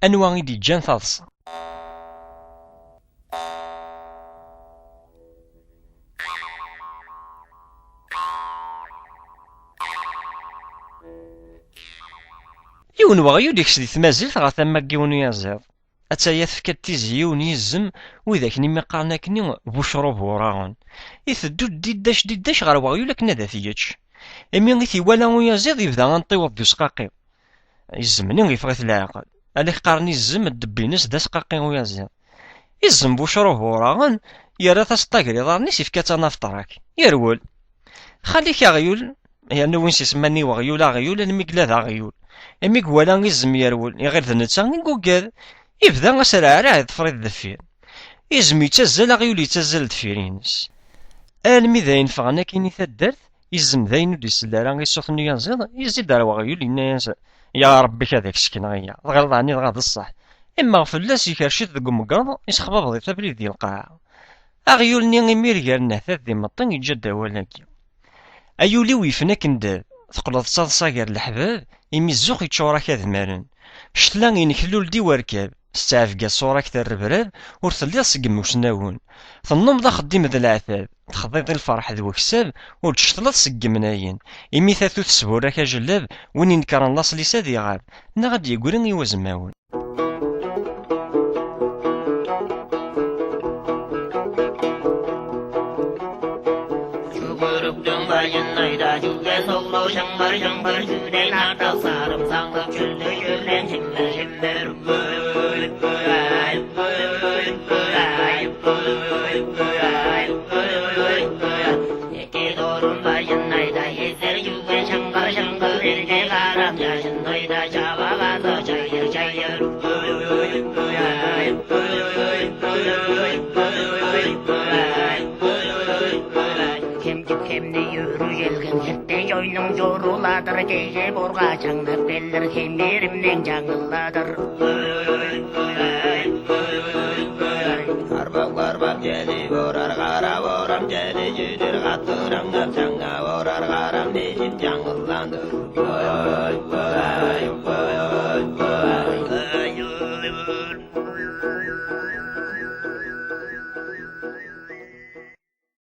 anwa i d-yeǧǧan taḍsa. Yiwen weɣyul yekcem di tmazilt ɣer tama n yiwen uyaziḍ. Ataya tefka-d tizi yiwen yizem, widak nimi qqaren akkenni bucrub wuraɣen. Iteddu-d diddac ɣer weɣyul akken ad t-yečč. Imi i t-iwala uyaziḍ yebda anṭiweḍ d usqaqi. Izem-nni yeffeɣ-it leɛqel. Ala qqaren izem ddeb-ines d asqaqi uyaziḍ. Izem bucrub wuraɣen yerra taseṭṭa gar iḍarren-is yefka-tt anafṭrak. Yerwel. Xali-k aɣyul, yerna win s-isemman i weɣyul aɣyul almi yella d aɣyul. Imi iwala izem yerwel, iɣil d netta i yugad. Yebda asreɛreɛ yeḍfer-it deffir. Izem yettazzal, aɣyul yettazzal deffir-ines. Almi dayen ffɣen akkin i taddart, izem dayen ur d-isell ara i ṣṣut n uyaziḍ, yezzi-d ar weɣyul yenna-as: Ya Ṛebbi ad ak-sekneɣ iya, tɣileḍ ɛni dɣa d ṣṣeḥ. Immeɣ fell-as ikerrec-it deg umgaḍ, yesxebabḍ-it abrid di lqaɛa. Aɣyul-nni imir gar nnehtat d imeṭṭi yeǧǧa-d awal-agi. Ayul-iw yifen akken dab, teqqleḍ d taḍsa gar leḥbab, imi zzux yeččuṛ-ak admaren. Ccetla ineklul-d i werkab, s ttɛebga ṣṣuṛ-ak terrebrab, ur telliḍ seg imusnawen. Tennummeḍ axeddim d leɛtab, texḍiḍ i lferḥ d weksab, ur d-tceṭleḍ seg yimnayen. Imi tatut tesbur-ak ajellab, win inekren laṣel-is ad iɣab, neɣ ad d-yeggri i wazmawen. Oyunun zoruladır, gece borga çanlık beller, kemerimden canlıladır. Arbak geli vorar, kara voram geli cüdür, kattıram da çanga vorar, karam necip canlılandır.